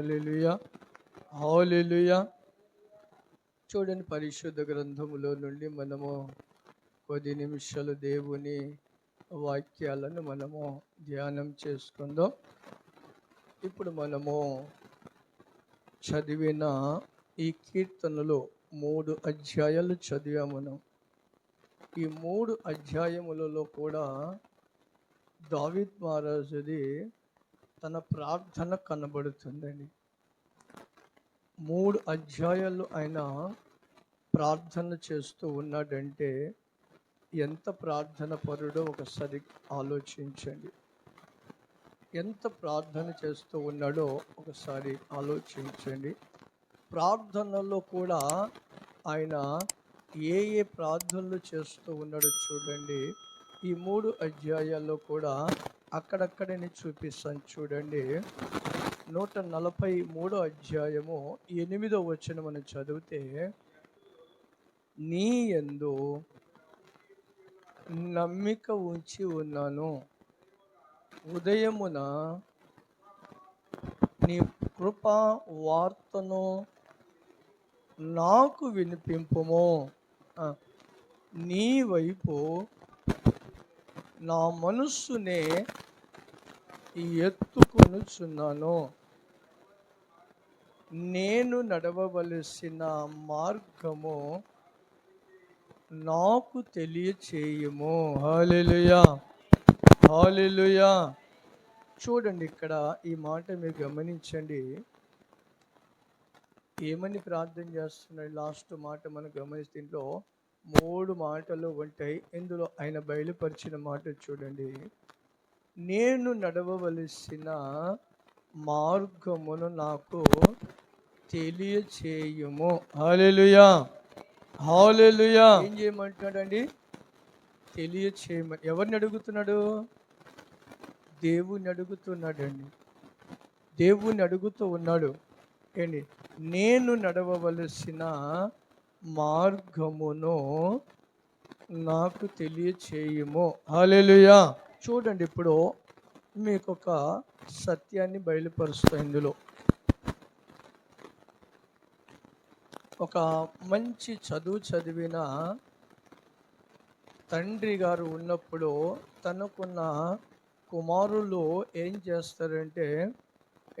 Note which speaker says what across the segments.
Speaker 1: హల్లెలూయా, హల్లెలూయా. చూడండి, పరిశుద్ధ గ్రంథములో నుండి మనము కొద్ది నిమిషాలు దేవుని వాక్యాలను మనము ధ్యానం చేసుకుందాం. ఇప్పుడు మనము చదివిన ఈ కీర్తనలో 3 అధ్యాయాలు చదివాము. మనం ఈ 3 అధ్యాయములలో కూడా దావీద్ మహారాజుది తన ప్రార్థన కనబడుతుందండి. 3 అధ్యాయాలు ఆయన ప్రార్థన చేస్తూ ఉన్నాడంటే ఎంత ప్రార్థన పరుడో ఒకసారి ఆలోచించండి. ఎంత ప్రార్థన చేస్తూ ఉన్నాడో ఒకసారి ఆలోచించండి. ప్రార్థనలో కూడా ఆయన ఏ ప్రార్థనలు చేస్తూ ఉన్నాడో చూడండి. ఈ 3 అధ్యాయాల్లో కూడా అక్కడక్కడనే చూపిస్తాను చూడండి. 143 అధ్యాయము 8వ వచనం మనం చదివితే, నీ యందు నమ్మిక ఉంచి ఉన్నాను, ఉదయమున నీ కృపా వార్తను నాకు వినిపింపుము, నీ వైపు నా మనస్సునే ఎత్తుకొనుచున్నాను, నేను నడవవలసిన మార్గము నాకు తెలియచేయుము. హల్లెలూయా, హల్లెలూయా. చూడండి, ఇక్కడ ఈ మాట మీరు గమనించండి. ఏమని ప్రార్థన చేస్తున్నాడు? లాస్ట్ మాట మనం గమనిస్తే దీంట్లో 3 మాటలు ఉంటాయి. ఇందులో ఆయన బయలుపరిచిన మాట చూడండి, నేను నడవవలసిన మార్గమును నాకు తెలియచేయుము. హల్లెలూయా, హల్లెలూయా. ఏం చేయమంటున్నాడండి? తెలియచేయమని. ఎవరిని అడుగుతున్నాడు? దేవుని అడుగుతున్నాడండి. దేవుని అడుగుతూ ఉన్నాడు. ఏంటి? నేను నడవవలసిన మార్గమును నాకు తెలియచేయుము. హల్లెలూయా. చూడండి, ఇప్పుడు మీకు ఒక సత్యాన్ని బయలుపరుస్తా. ఇందులో ఒక మంచి చదువు చదివిన తండ్రి గారు ఉన్నప్పుడు తనకున్న కుమారులు ఏం చేస్తారంటే,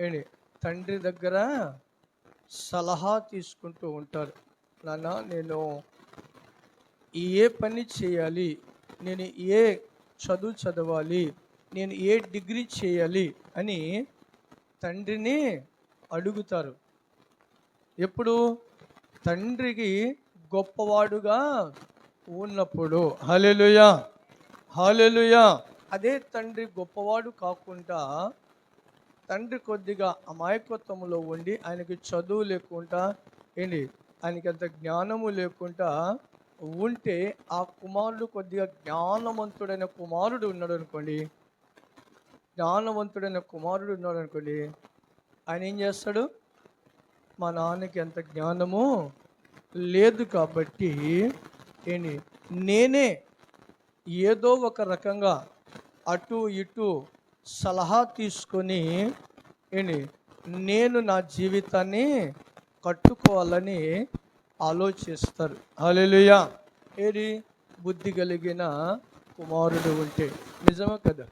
Speaker 1: ఏంటి, తండ్రి దగ్గర సలహా తీసుకుంటూ ఉంటారు. నాన్న, నేను ఏ పని చేయాలి, నేను ఏ చదువు చదవాలి, నేను ఏ డిగ్రీ చేయాలి అని తండ్రిని అడుగుతారు. ఎప్పుడు? తండ్రికి గొప్పవాడుగా ఉన్నప్పుడు. హల్లెలూయా, హల్లెలూయా. అదే తండ్రి గొప్పవాడు కాకుండా తండ్రి కొద్దిగా అమాయకత్వంలో ఉండి ఆయనకి చదువు లేకుండా, ఏంటి, ఆయనకి అంత జ్ఞానము లేకుండా ఉంటే, ఆ కుమారుడు కొద్దిగా జ్ఞానవంతుడైన కుమారుడు ఉన్నాడు అనుకోండి, ఆయన ఏం చేస్తాడు? మా నాన్నకి అంత జ్ఞానము లేదు కాబట్టి ఏంటి, నేనే ఏదో ఒక రకంగా అటు ఇటు సలహా తీసుకొని ఏంటి, నేను నా జీవితాన్ని కట్టుకోవాలని ఆలోచిస్తారు. హల్లెలూయా. ఏది? బుద్ధి కలిగిన కుమారుడు ఉంటే. నిజమే కదా?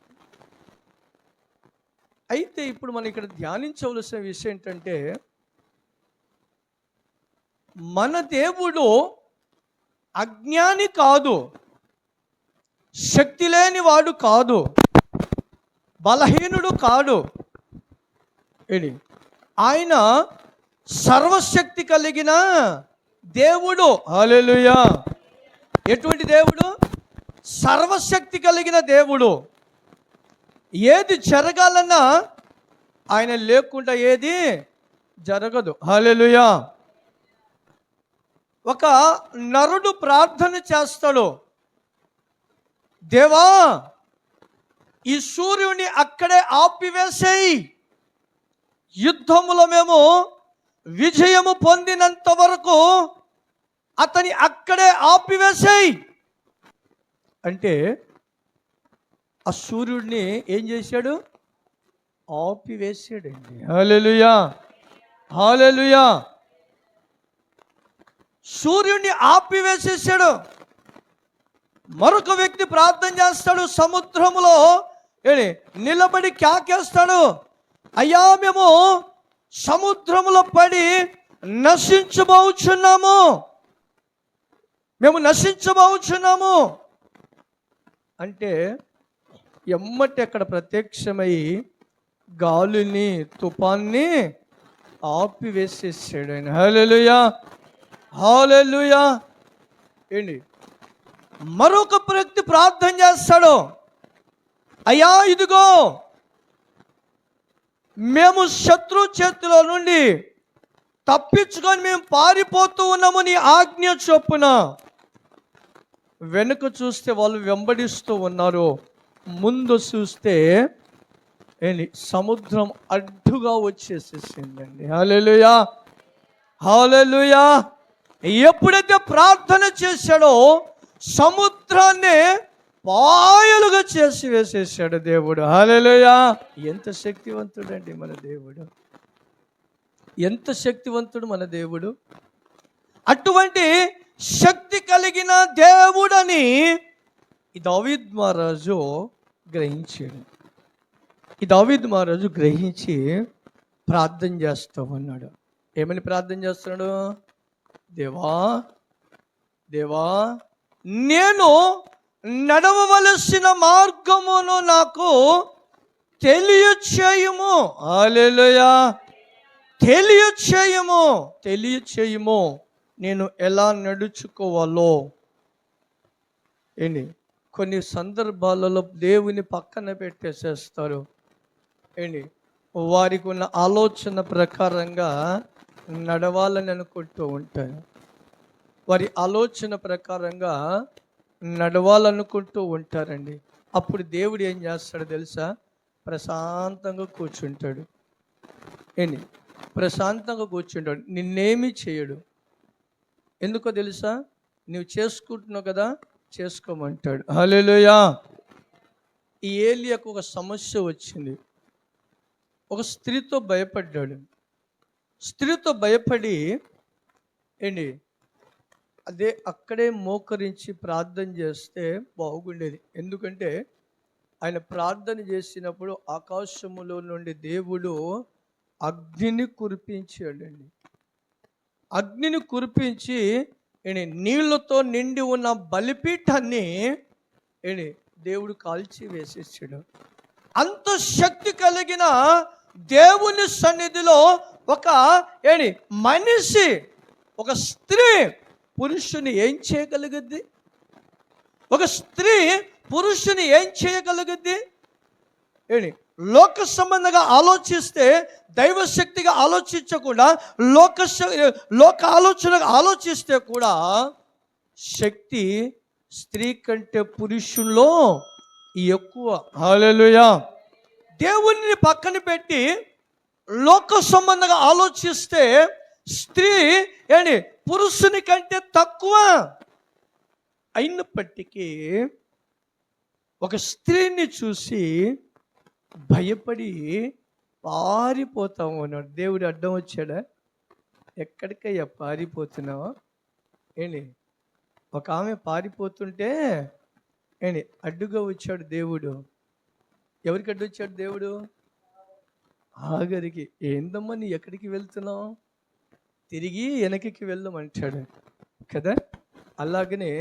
Speaker 1: అయితే ఇప్పుడు మనం ఇక్కడ ధ్యానించవలసిన విషయం ఏంటంటే, మన దేవుడు అజ్ఞాని కాదు, శక్తి లేని వాడు కాదు, బలహీనుడు కాదు. ఏంటి? ఆయన సర్వశక్తి కలిగిన దేవుడు. హల్లెలూయా. ఎటువంటి దేవుడు? సర్వశక్తి కలిగిన దేవుడు. ఏది జరగాలన్నా ఆయన లేకుండా ఏది జరగదు. హల్లెలూయా. ఒక నరుడు ప్రార్థన చేస్తాడు, దేవా, ఈ సూర్యుని అక్కడే ఆపివేసేయి, యుద్ధములో మేము విజయము పొందినంత వరకు అతని అక్కడే ఆపివేసేయి అంటే, ఆ సూర్యుడిని ఏం చేశాడు? ఆపివేసాడండి. హల్లెలూయా. హల్లెలూయా. సూర్యుడిని ఆపివేసేసాడు. మరొక వ్యక్తి ప్రార్థన చేస్తాడు, సముద్రములో నిలబడి కేకేస్తాడు, అయ్యా మేము సముద్రములో పడి నశించబోచున్నాము, మేము నశించబోచున్నాము అంటే ఎమ్మటి అక్కడ ప్రత్యక్షమై గాలిని తుఫాన్ని ఆపివేసేసాడు ఆయన. హల్లెలూయా, హల్లెలూయా. ఏంటి మరొక వ్యక్తి ప్రార్థన చేస్తాడు, అయ్యా ఇదిగో మేము శత్రు చేతిలో నుండి తప్పించుకొని మేము పారిపోతూ ఉన్నాము నీ ఆజ్ఞ చొప్పున. వెనుక చూస్తే వాళ్ళు వెంబడిస్తూ ఉన్నారు, ముందు చూస్తే సముద్రం అడ్డుగా వచ్చేసేసిందండి. హల్లెలూయా, హల్లెలూయా. ఎప్పుడైతే ప్రార్థన చేశాడో సముద్రాన్ని పాయలుగా చేసి వేసేసాడు దేవుడు. హల్లెలూయా. ఎంత శక్తివంతుడండి మన దేవుడు, ఎంత శక్తివంతుడు మన దేవుడు. అటువంటి శక్తి కలిగిన దేవుడని ఈ దావీదు మహారాజు గ్రహించాడు. ఈ దావీదు మహారాజు గ్రహించి ప్రార్థన చేస్తూ ఉన్నాడు. ఏమని ప్రార్థన చేస్తున్నాడు? దేవా దేవా నేను నడవవలసిన మార్గమును నాకు తెలియచేయుము. హల్లెలూయా. తెలియచేయుము, తెలియచేయుము, నేను ఎలా నడుచుకోవాలో. కొన్ని సందర్భాలలో దేవుని పక్కన పెట్టేసేస్తారు. వారికి ఉన్న ఆలోచన ప్రకారంగా నడవాలని అనుకుంటూ ఉంటారు. వారి ఆలోచన ప్రకారంగా నడవాలనుకుంటూ ఉంటారండి. అప్పుడు దేవుడు ఏం చేస్తాడో తెలుసా? ప్రశాంతంగా కూర్చుంటాడు. ప్రశాంతంగా కూర్చుంటాడు, నిన్నేమీ చేయడు. ఎందుకో తెలుసా? నువ్వు చేసుకుంటున్నావు కదా, చేసుకోమంటాడు. హల్లెలూయా. ఈ ఏలియాకు ఒక సమస్య వచ్చింది. ఒక స్త్రీతో భయపడ్డాడు. స్త్రీతో భయపడి అక్కడే మోకరించి ప్రార్థన చేస్తే బాగుండేది. ఎందుకంటే ఆయన ప్రార్థన చేసినప్పుడు ఆకాశములో నుండి దేవుడు అగ్నిని కురిపించాడండి. అగ్నిని కురిపించి నీళ్లతో నిండి ఉన్న బలిపీఠాన్ని దేవుడు కాల్చి వేసేసాడు. అంత శక్తి కలిగిన దేవుని సన్నిధిలో ఒక మనిషి, ఒక స్త్రీ పురుషుని ఏం చేయగలుగుద్ది? ఒక స్త్రీ పురుషుని ఏం చేయగలుగుద్ది? లోక సంబంధంగా ఆలోచిస్తే, దైవశక్తిగా ఆలోచించకుండా లోక ఆలోచనగా ఆలోచిస్తే కూడా శక్తి స్త్రీ కంటే పురుషుల్లో ఎక్కువ. హల్లెలూయా. దేవుణ్ణి పక్కన పెట్టి లోక సంబంధంగా ఆలోచిస్తే స్త్రీ పురుషుని కంటే తక్కువ. అయినప్పటికీ ఒక స్త్రీని చూసి భయపడి పారిపోతా ఉన్నాడు. దేవుడు అడ్డం వచ్చాడా? ఎక్కడికయ్యా పారిపోతున్నావా? ఒక ఆమె పారిపోతుంటే అడ్డుగా వచ్చాడు దేవుడు. ఎవరికి అడ్డు వచ్చాడు దేవుడు? ఆగరికి. ఏందమ్మా నీ ఎక్కడికి వెళ్తున్నావు? తిరిగి వెనక్కి వెళ్ళమంటాడు కదా. అలాగనే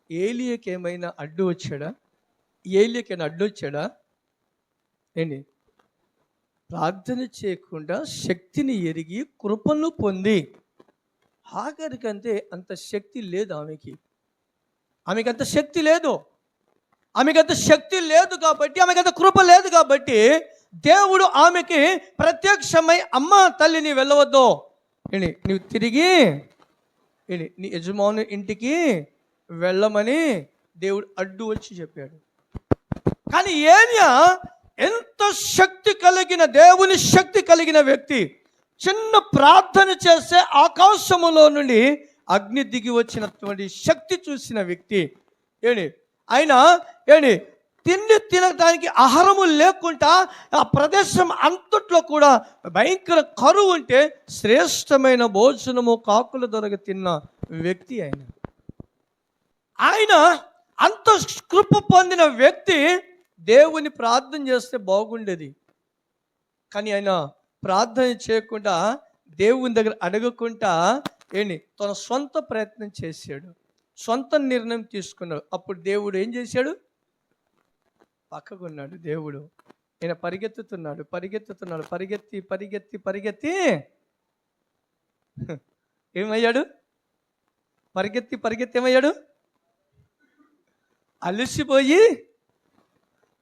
Speaker 1: ఏలియాకి ఏమైనా అడ్డు వచ్చాడా? ఏలియాకైనా అడ్డు వచ్చాడా? ప్రార్థన చేయకుండా శక్తిని ఎరిగి కృపను పొంది, ఆఖరికంతే అంత శక్తి లేదు ఆమెకి. అంత శక్తి లేదు. అంత శక్తి లేదు కాబట్టి, అంత కృప లేదు కాబట్టి దేవుడు ఆమెకి ప్రత్యక్షమై, అమ్మ తల్లి నీ వెళ్ళవద్దు, నువ్వు తిరిగి నీ యజమాని ఇంటికి వెళ్ళమని దేవుడు అడ్డు వచ్చి చెప్పాడు. కానీ ఏలియా ఎంత శక్తి కలిగిన, దేవుని శక్తి కలిగిన వ్యక్తి. చిన్న ప్రార్థన చేస్తే ఆకాశములో నుండి అగ్ని దిగి వచ్చినటువంటి శక్తి చూసిన వ్యక్తి. ఆయన తిండి తినడానికి ఆహారము లేకుండా ఆ ప్రదేశం అంతట్లో కూడా భయంకర కరువు ఉంటే శ్రేష్టమైన భోజనము కాకుల దొరక తిన్న వ్యక్తి ఆయన. ఆయన అంత కృప పొందిన వ్యక్తి దేవుని ప్రార్థన చేస్తే బాగుండేది, కానీ ఆయన ప్రార్థన చేయకుండా దేవుని దగ్గర అడగకుండా తన సొంత ప్రయత్నం చేశాడు, సొంత నిర్ణయం తీసుకున్నాడు. అప్పుడు దేవుడు ఏం చేశాడు? పక్కకున్నాడు. దేవుడు ఈయన పరిగెత్తుతున్నాడు పరిగెత్తి ఏమయ్యాడు? పరిగెత్తి ఏమయ్యాడు?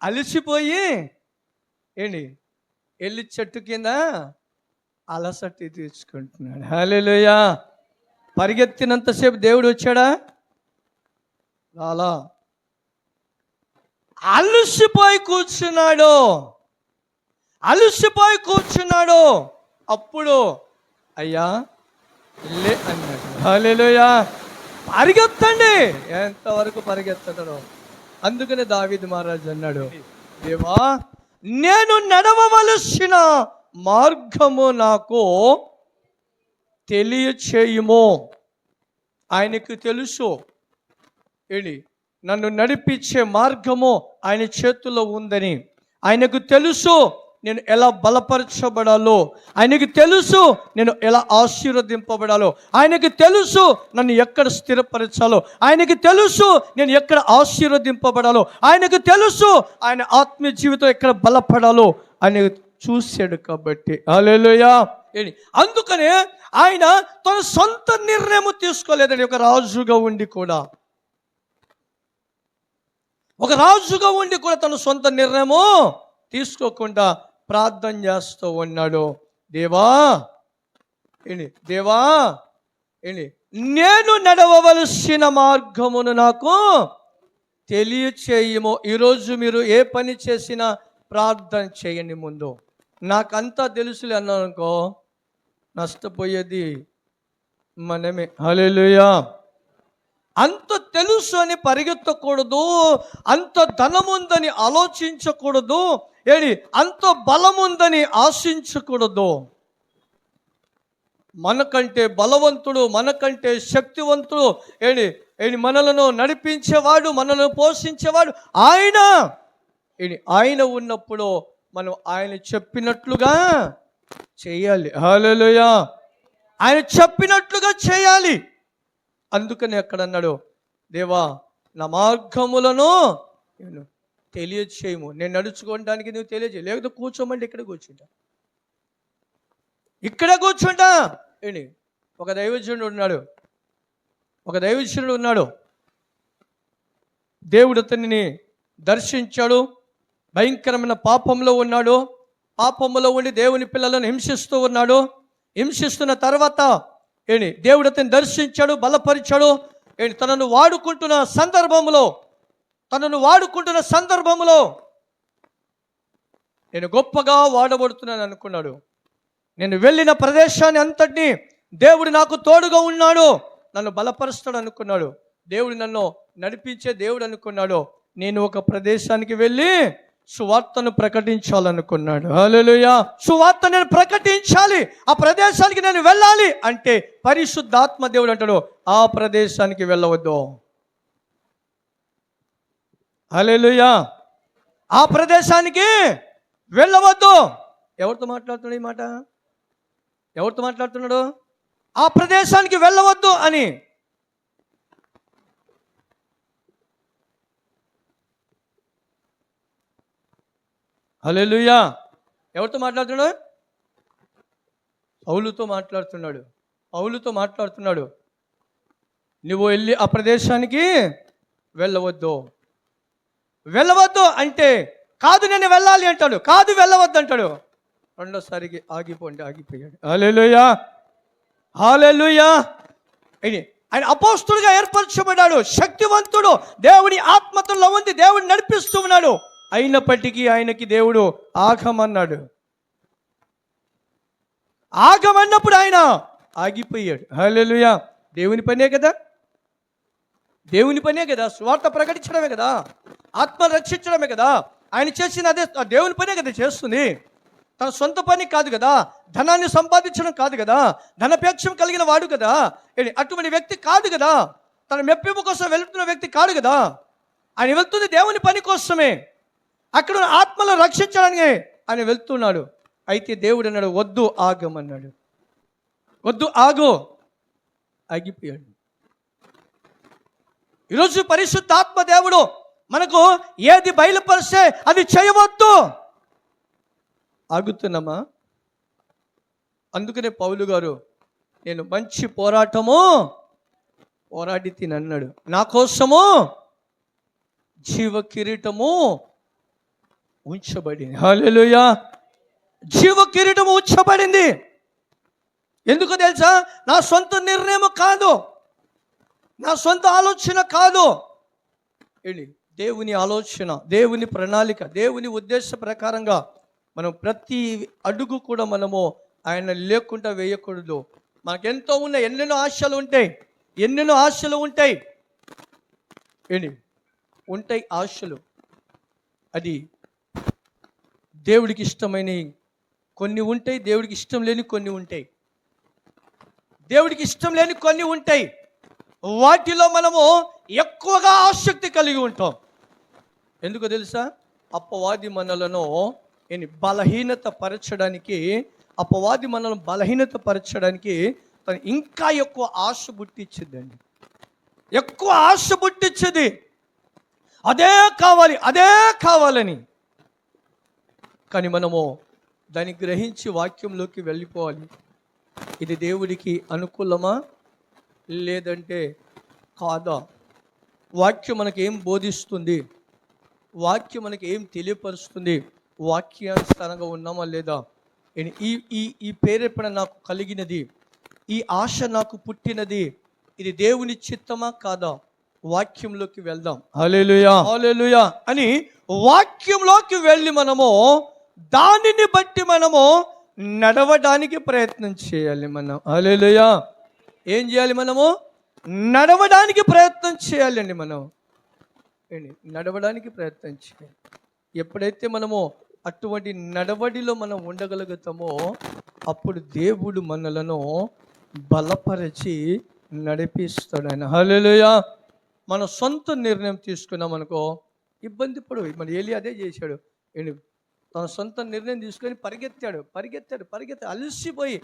Speaker 1: అలసిపోయి వెళ్ళి చెట్టు కింద అలసట తీర్చుకుంటున్నాడు. హల్లెలూయా. పరిగెత్తినంతసేపు దేవుడు వచ్చాడా? రాలా. అలసిపోయి కూర్చున్నాడు. అప్పుడు అయ్యా లే అన్నాడు. హల్లెలూయా. పరిగెత్తండి. ఎంతవరకు పరిగెత్తడో. అందుకనే దావీదు మహారాజు అన్నాడు, దేవా నేను నడవవలసిన మార్గము నాకు తెలియచేయుము. ఆయనకు తెలుసు నన్ను నడిపించే మార్గము ఆయన చేతుల్లో ఉందని. ఆయనకు తెలుసు నేను ఎలా బలపరచబడాలో, ఆయనకు తెలుసు నేను ఎలా ఆశీర్వదింపబడాలో, ఆయనకు తెలుసు నన్ను ఎక్కడ స్థిరపరచాలో, ఆయనకు తెలుసు నేను ఎక్కడ ఆశీర్వదింపబడాలో, ఆయనకు తెలుసు ఆయన ఆత్మీయ జీవితం ఎక్కడ బలపడాలో ఆయన చూశాడు. కాబట్టి హల్లెలూయా. అందుకనే ఆయన తన సొంత నిర్ణయం తీసుకోలేదని ఒక రాజుగా ఉండి కూడా తన సొంత నిర్ణయము తీసుకోకుండా ప్రార్థన చేస్తూ ఉన్నాడు. దేవా నేను నడవవలసిన మార్గమును నాకు తెలియచేయము. ఈరోజు మీరు ఏ పని చేసినా ప్రార్థన చేయండి. ముందు నాకంతా తెలుసులే అన్నాను అనుకో, నష్టపోయేది మనమే. హల్లెలూయా. అంత తెలుసు అని పరిగెత్తకూడదు, అంత ధనముందని ఆలోచించకూడదు, అంత బలముందని ఆశించకూడదు. మనకంటే బలవంతుడు, మనకంటే శక్తివంతుడు, మనలను నడిపించేవాడు, మనలను పోషించేవాడు ఆయన ఉన్నప్పుడు మనం ఆయన చెప్పినట్లుగా చేయాలి. హల్లెలూయా. ఆయన చెప్పినట్లుగా చేయాలి. అందుకని అక్కడ అన్నాడు, దేవా నా మార్గములను నేను తెలియచేయము. నేను నడుచుకోవడానికి నువ్వు తెలియజేయ, లేకపోతే కూర్చోమంటే ఇక్కడే కూర్చుంటా. ఒక దైవజనుడు ఉన్నాడు. దేవుడు అతనిని దర్శించాడు. భయంకరమైన పాపంలో ఉన్నాడు. పాపంలో ఉండి దేవుని పిల్లలను హింసిస్తున్న తర్వాత దేవుడు అతన్ని దర్శించాడు, బలపరిచాడు. తనను వాడుకుంటున్న సందర్భంలో నేను గొప్పగా వాడబడుతున్నాను అనుకున్నాడు. నేను వెళ్ళిన ప్రదేశాన్ని అంతటినీ దేవుడు నాకు తోడుగా ఉన్నాడు, నన్ను బలపరుస్తాడు అనుకున్నాడు. దేవుడు నన్ను నడిపించే దేవుడు అనుకున్నాడు. నేను ఒక ప్రదేశానికి వెళ్ళి సువార్తను ప్రకటించాలనుకున్నాడు. హల్లెలూయా. సువార్త నేను ప్రకటించాలి, ఆ ప్రదేశానికి నేను వెళ్ళాలి అంటే పరిశుద్ధాత్మ దేవుడు అంటాడు, ఆ ప్రదేశానికి వెళ్ళవద్దు. హల్లెలూయా. ఆ ప్రదేశానికి వెళ్ళవద్దు. ఎవరితో మాట్లాడుతున్నాడు ఈ మాట? ఎవరితో మాట్లాడుతున్నాడు? ఆ ప్రదేశానికి వెళ్ళవద్దు అని. హల్లెలూయా. ఎవరితో మాట్లాడుతున్నాడు? పౌలుతో మాట్లాడుతున్నాడు. నువ్వు వెళ్ళి ఆ ప్రదేశానికి వెళ్ళవద్దు అంటే కాదు నేను వెళ్ళాలి అంటాడు, కాదు వెళ్ళవద్దు అంటాడు. రెండోసారికి ఆగిపోయాడు. హల్లెలూయా. ఆయన అపోస్తులుగా ఏర్పరచబడ్డాడు, శక్తివంతుడు, దేవుని ఆత్మతో ఉంది, దేవుడిని నడిపిస్తూ ఉన్నాడు. అయినప్పటికీ ఆయనకి దేవుడు ఆగమన్నప్పుడు ఆయన ఆగిపోయాడు. హల్లెలూయా. దేవుని పనే కదా, సువార్త ప్రకటించడమే కదా. ఆత్మ రక్షించడమే కదా ఆయన చేసిన, అదే దేవుని పనే కదా చేస్తుంది. తన సొంత పని కాదు కదా, ధనాన్ని సంపాదించడం కాదు కదా, ధనపేక్షం కలిగిన వాడు కదా, అటువంటి వ్యక్తి కాదు కదా, తన మెప్పింపు కోసం వెళ్తున్న వ్యక్తి కాదు కదా. ఆయన వెళ్తుంది దేవుని పని కోసమే, అక్కడ ఆత్మను రక్షించడానికి ఆయన వెళ్తున్నాడు. అయితే దేవుడు అన్నాడు, వద్దు ఆగమన్నాడు. వద్దు ఆగు, ఆగిపోయాడు. ఈరోజు పరిశుద్ధాత్మ దేవుడు మనకు ఏది బయలుపరిస్తే అది చేయవద్దు, ఆగుతున్నామా? అందుకనే పౌలు గారు, నేను మంచి పోరాటము పోరాడి తినన్నాడు, నా కోసము జీవ కిరీటము ఉంచబడింది. హల్లెలూయా! జీవ కిరీటము ఉంచబడింది. ఎందుకు తెలుసా? నా సొంత నిర్ణయం కాదు, నా సొంత ఆలోచన కాదు, దేవుని ఆలోచన, దేవుని ప్రణాళిక, దేవుని ఉద్దేశ ప్రకారంగా మనం ప్రతి అడుగు కూడా మనము ఆయన లేకుండా వేయకూడదు. మనకెంతో ఉన్నాయి, ఎన్నెన్నో ఆశలు ఉంటాయి, ఎన్నెన్నో ఆశలు ఉంటాయి, ఉంటాయి ఆశలు. అది దేవుడికి ఇష్టమైనవి కొన్ని ఉంటాయి, దేవుడికి ఇష్టం లేని కొన్ని ఉంటాయి. దేవుడికి ఇష్టం లేని కొన్ని ఉంటాయి, వాటిలో మనము ఎక్కువగా ఆసక్తి కలిగి ఉంటాం. ఎందుకో తెలుసా? అపవాది మనలను బలహీనత పరచడానికి, అపవాది మనల్ని బలహీనత పరచడానికి తను ఇంకా ఎక్కువ ఆశ పుట్టించిందండి, ఎక్కువ ఆశ పుట్టించింది. అదే కావాలి, అదే కావాలని. కానీ మనము దాన్ని గ్రహించి వాక్యంలోకి వెళ్ళిపోవాలి. ఇది దేవుడికి అనుకూలమా లేదంటే కాదా? వాక్యం మనకి ఏం బోధిస్తుంది, వాక్యం మనకి ఏం తెలియపరుస్తుంది, వాక్యానుసారంగా ఉన్నామా లేదా? ఈ ప్రేరేపణ నాకు కలిగినది, ఈ ఆశ నాకు పుట్టినది, ఇది దేవుని చిత్తమా కాదా? వాక్యంలోకి వెళ్దాం. హల్లెలూయా, హల్లెలూయా అని వాక్యంలోకి వెళ్ళి మనము దానిని బట్టి మనము నడవడానికి ప్రయత్నం చేయాలి. మనం హల్లెలూయా ఏం చేయాలి? మనము నడవడానికి ప్రయత్నం చేయాలండి. మనం నడవడానికి ప్రయత్నం చేయాలి. ఎప్పుడైతే మనము అటువంటి నడవడిలో మనం ఉండగలుగుతామో అప్పుడు దేవుడు మనలను బలపరిచి నడిపిస్తాడు ఆయన. హల్లెలూయా. మన సొంత నిర్ణయం తీసుకున్నాం అనుకో ఇబ్బంది పడు. మన ఏలి అదే చేశాడు. తన సొంత నిర్ణయం తీసుకొని పరిగెత్తాడు అలసిపోయి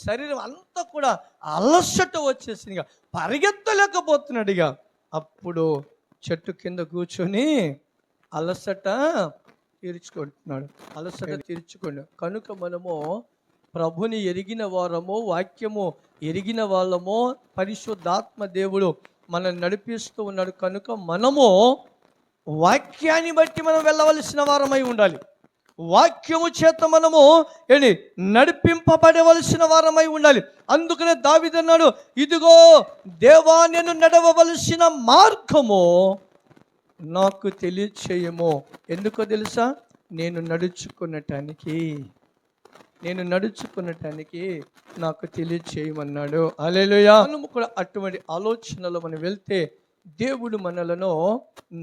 Speaker 1: శరీరం అంతా కూడా అలసట వచ్చేసింది, ఇక పరిగెత్తలేకపోతున్నాడు. ఇక అప్పుడు చెట్టు కింద కూర్చొని అలసట తీర్చుకోండి. కనుక మనము ప్రభుని ఎరిగిన వారము, వాక్యము ఎరిగిన వాళ్ళము, పరిశుద్ధాత్మ దేవుడు మనల్ని నడిపిస్తూ ఉన్నాడు. కనుక మనము వాక్యాన్ని బట్టి మనం వెళ్ళవలసిన వారమై ఉండాలి. వాక్యము చేత మనము నడిపింపబడవలసిన వారమై ఉండాలి. అందుకనే దావీదు అన్నాడు, ఇదిగో దేవా, నేను నడవవలసిన మార్గము నాకు తెలియచేయము. ఎందుకో తెలుసా? నేను నడుచుకున్నటానికి నాకు తెలియచేయమన్నాడు. హల్లెలూయా. మనము కూడా అటువంటి ఆలోచనలో మనం వెళ్తే దేవుడు మనలను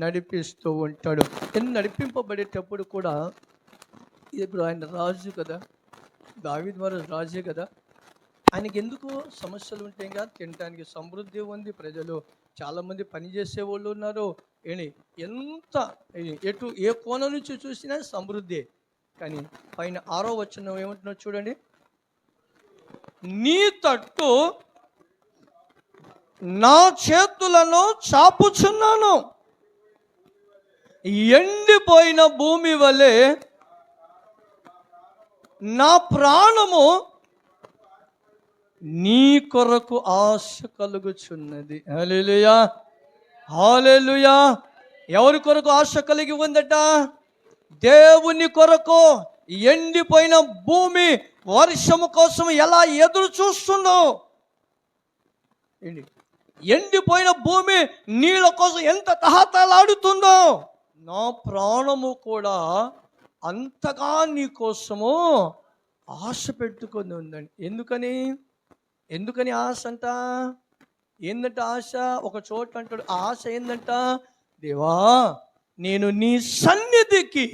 Speaker 1: నడిపిస్తూ ఉంటాడు. నడిపింపబడేటప్పుడు కూడా ఇప్పుడు ఆయన రాజు కదా, దావీదు మహారాజు రాజే కదా, ఆయనకి ఎందుకు సమస్యలు ఉంటాయి కదా? తినడానికి సమృద్ధి ఉంది, ప్రజలు చాలామంది పనిచేసే వాళ్ళు ఉన్నారు, ఎంత ఏ కోణం నుంచి చూసినా సమృద్ధి. కానీ పైన 6వ వచనం ఏమంటున్నాడు చూడండి, నీ తట్టు నా చేతులను చాపుచున్నాను, ఎండిపోయిన భూమి వలె నా ప్రాణము నీ కొరకు ఆశ కలుగుచున్నది. హల్లెలూయా, హల్లెలూయా. ఎవరి కొరకు ఆశ కలిగి ఉందట? దేవుని కొరకు. ఎండిపోయిన భూమి వర్షము కోసం ఎలా ఎదురు చూస్తుందో, ఎండిపోయిన భూమి నీళ్ళ కోసం ఎంత తహతలాడుతుందో, నా ప్రాణము కూడా అంతగా నీ కోసము ఆశ పెట్టుకొని ఉందండి. ఎందుకని ఆశ అంట? ఏందంట ఆశ? ఒక చోట అంటాడు ఆశ ఏందంట, దేవా నేను నీ సన్నిధికి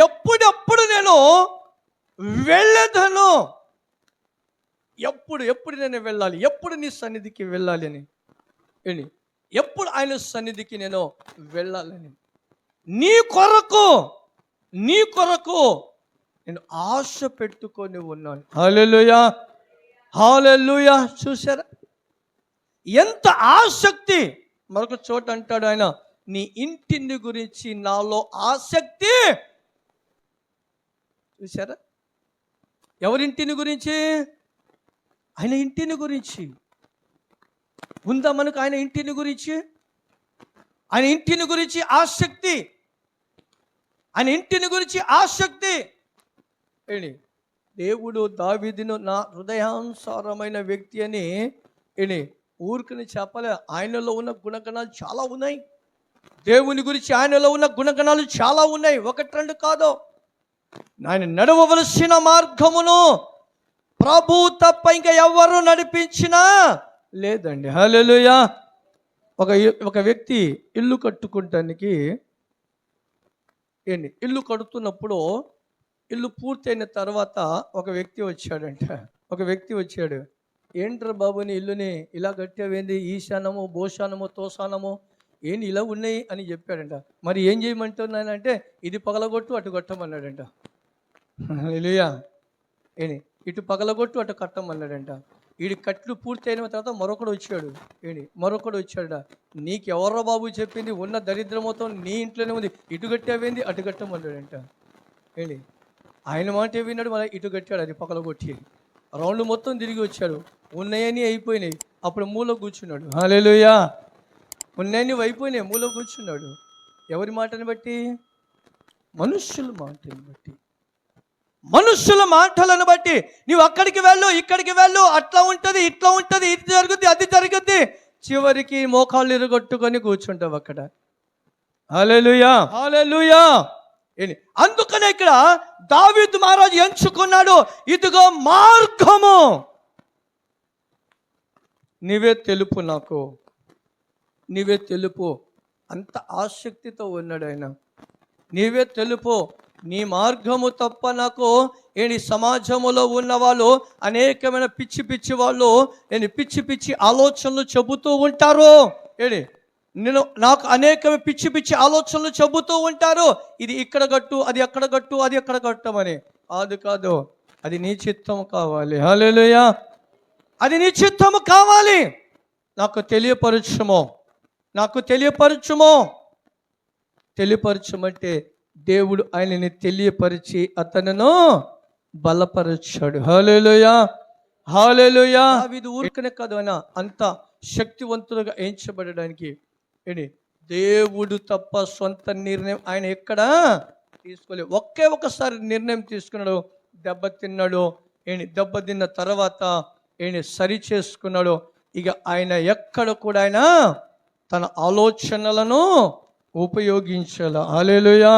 Speaker 1: ఎప్పుడెప్పుడు నేను వెళ్ళదను. ఎప్పుడు నేను వెళ్ళాలి, ఎప్పుడు నీ సన్నిధికి వెళ్ళాలి అని, ఎప్పుడు ఆయన సన్నిధికి నేను వెళ్ళాలని నీ కొరకు నేను ఆశ పెట్టుకొని ఉన్నాను. హల్లెలూయా, హల్లెలూయా. చూసారా ఎంత ఆసక్తి. మరొక చోట అంటాడు ఆయన, నీ ఇంటిని గురించి నాలో ఆసక్తి. చూసారా, ఎవరింటిని గురించి? ఆయన ఇంటిని గురించి ఉందా మనకు? ఆయన ఇంటిని గురించి ఆసక్తి, ఆయన ఇంటిని గురించి ఆసక్తి. దేవుడు దావీదును నా హృదయానుసారమైన వ్యక్తి అని ఊరికని చెప్పలే. ఆయనలో ఉన్న గుణగణాలు చాలా ఉన్నాయి. దేవుని గురించి ఆయనలో ఉన్న గుణగణాలు చాలా ఉన్నాయి, ఒకటి రెండు కాదు. ఆయన నడవవలసిన మార్గమును ప్రభు తప్ప ఇంకా ఎవరు నడిపించినా లేదండి. హల్లెలూయా. ఒక వ్యక్తి ఇల్లు కట్టుకుంటానికి ఇల్లు కడుతున్నప్పుడు ఇల్లు పూర్తయిన తర్వాత ఒక వ్యక్తి వచ్చాడు. ఏంట్రా బాబు నీ ఇల్లుని ఇలా కట్టావేంది, ఈశానము భోశానము తోసానము ఏంటి ఇలా ఉన్నాయి అని చెప్పాడంట. మరి ఏం చేయమంటున్నానంటే ఇది పగలగొట్టు అటు కట్టమన్నాడంట. హల్లెలూయా. ఇటు పగలగొట్టు అటు కట్టమన్నాడంట. వీడి కట్లు పూర్తయిన తర్వాత మరొకడు వచ్చాడు. నీకెవరో బాబు చెప్పింది, ఉన్న దరిద్రం మొత్తం నీ ఇంట్లోనే ఉంది, ఇటు కట్టావేంది అటు కట్టమన్నాడంట. ఆయన మాట విన్నాడు, మళ్ళీ ఇటు కట్టాడు, అది పగలగొట్టి రౌండ్ మొత్తం తిరిగి వచ్చాడు. ఉన్నాయని అయిపోయినాయి, అప్పుడు మూల కూర్చున్నాడు. హల్లెలూయా. ఉన్నాయని అయిపోయినాయి, మూల కూర్చున్నాడు. ఎవరి మాటని బట్టి? మనుషుల మాటలను బట్టి నీవు అక్కడికి వెళ్ళు, ఇక్కడికి వెళ్ళు, అట్లా ఉంటుంది, ఇట్లా ఉంటుంది, ఇది జరుగుద్ది, అది జరుగుద్ది, చివరికి మోకాళ్ళు ఇరగొట్టుకొని కూర్చుంటావు అక్కడ. హల్లెలూయా, హల్లెలూయా. అందుకనే ఇక్కడ దావీదు మహారాజు ఎంచుకున్నాడు, ఇదిగో మార్గము, నీవే తెలుపు, నాకు నీవే తెలుపు. అంత ఆసక్తితో ఉన్నాడు ఆయన. నీవే తెలుపు, నీ మార్గము తప్ప నాకు సమాజంలో ఉన్న వాళ్ళు అనేకమైన పిచ్చి వాళ్ళు పిచ్చి ఆలోచనలు చెబుతూ ఉంటారు. నాకు అనేక పిచ్చి ఆలోచనలు చెబుతూ ఉంటారు. ఇది ఇక్కడ కట్టు, అది అక్కడ కట్టు, అది ఎక్కడ కట్టమని. కాదు, అది నీ చిత్తము కావాలి. హల్లెలూయా. అది నీ చిత్తము కావాలి. నాకు తెలియపరచమంటే దేవుడు ఆయనని తెలియపరిచి అతనును బలపరచాడు. హల్లెలూయా, హల్లెలూయా. దావీదు ఊరికనే కాదు, ఆయన అంత శక్తివంతులుగా ఎంచబడడానికి దేవుడు తప్ప సొంత నిర్ణయం ఆయన ఎక్కడ తీసుకోలేదు. ఒకసారి నిర్ణయం తీసుకున్నాడు, దెబ్బతిన్నాడు. దెబ్బతిన్న తర్వాత సరి చేసుకున్నాడు. ఇక ఆయన ఎక్కడ కూడా ఆయన తన ఆలోచనలను ఉపయోగించాలి. హల్లెలూయా,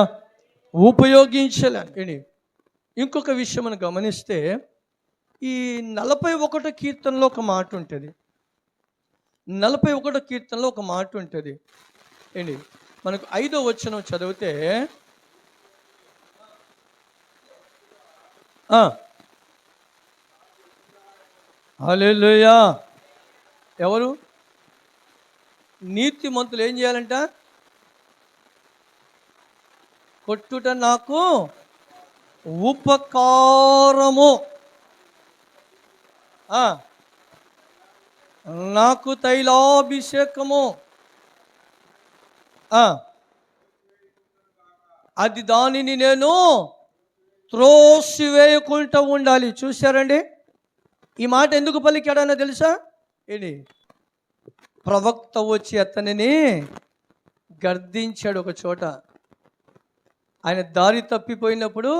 Speaker 1: ఉపయోగించాలి. ఇంకొక విషయం మనం గమనిస్తే ఈ 41 కీర్తనలో ఒక మాట ఉంటుంది. 41 కీర్తనలో ఒక మాట ఉంటుంది. మనకు 5వ వచనం చదివితే, హల్లెలూయా. ఎవరు నీతిమంతులు ఏం చేయాలంట? కొట్టుట నాకు ఉపకారము, నాకు తైలాభిషేకము, అది దానిని నేను త్రోసివేయకుండా ఉండాలి. చూశారండి, ఈ మాట ఎందుకు పలికాడనో తెలుసా? ప్రవక్త వచ్చి అతనిని గర్దించాడు ఒక చోట. ఆయన దారి తప్పిపోయినప్పుడు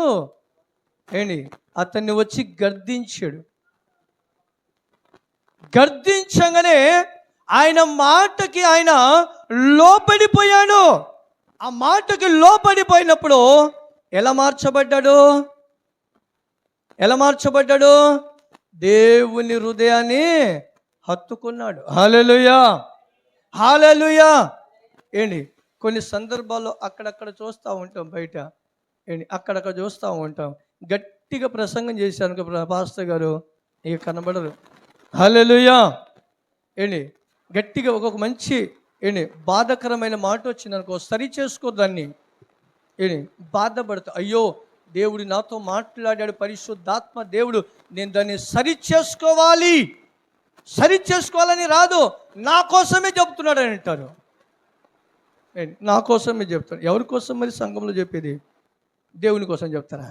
Speaker 1: అతన్ని వచ్చి గర్దించాడు. గర్దించగానే ఆయన మాటకి ఆయన లోపడిపోయాడు. ఆ మాటకి లోపడిపోయినప్పుడు ఎలా మార్చబడ్డాడు? దేవుని హృదయాన్ని హత్తుకున్నాడు. హల్లెలూయా, హల్లెలూయా. కొన్ని సందర్భాల్లో అక్కడక్కడ చూస్తూ ఉంటాం, బయట అక్కడక్కడ చూస్తూ ఉంటాం. గట్టిగా ప్రసంగం చేశాను పాస్టర్ గారు, ఇక కనబడరు. హల్లెలూయా. గట్టిగా ఒక మంచి బాధాకరమైన మాట వచ్చిందనుకో, సరి చేసుకో దాన్ని. బాధపడతా, అయ్యో దేవుడు నాతో మాట్లాడాడు, పరిశుద్ధాత్మ దేవుడు, నేను దాన్ని సరి చేసుకోవాలని రాదు, నా కోసమే చెప్తున్నాడు అని అంటారు. నా కోసమే చెప్తాడు. ఎవరి కోసం మరి సంఘంలో చెప్పేది? దేవుని కోసం చెప్తారా?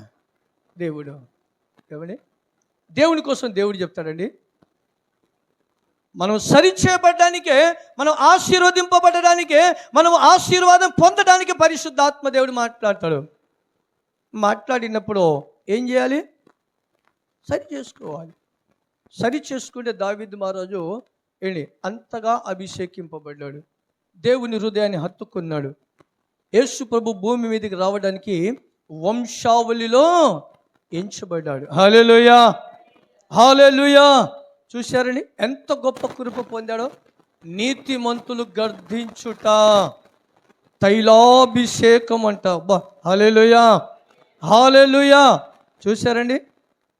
Speaker 1: దేవుని కోసం దేవుడు చెప్తాడండి. మనం సరిచేయబడ్డానికే, మనం ఆశీర్వదింపబడడానికే, మనం ఆశీర్వాదం పొందడానికి పరిశుద్ధాత్మ దేవుడు మాట్లాడతాడు. మాట్లాడినప్పుడు ఏం చేయాలి? సరి చేసుకోవాలి. సరి చేసుకుంటే దావీదు మహారాజు అంతగా అభిషేకింపబడ్డాడు, దేవుని హృదయాన్ని హత్తుకున్నాడు. యేసు ప్రభు భూమి మీదకి రావడానికి వంశావళిలో ఎంచబడ్డాడు. హల్లెలూయా, హల్లెలూయా. చూశారని ఎంత గొప్ప కృప పొందాడో. నీతిమంతులు గర్ధించుట తైలాభిషేకం అంట. హల్లెలూయా, హల్లెలూయా. చూశారండి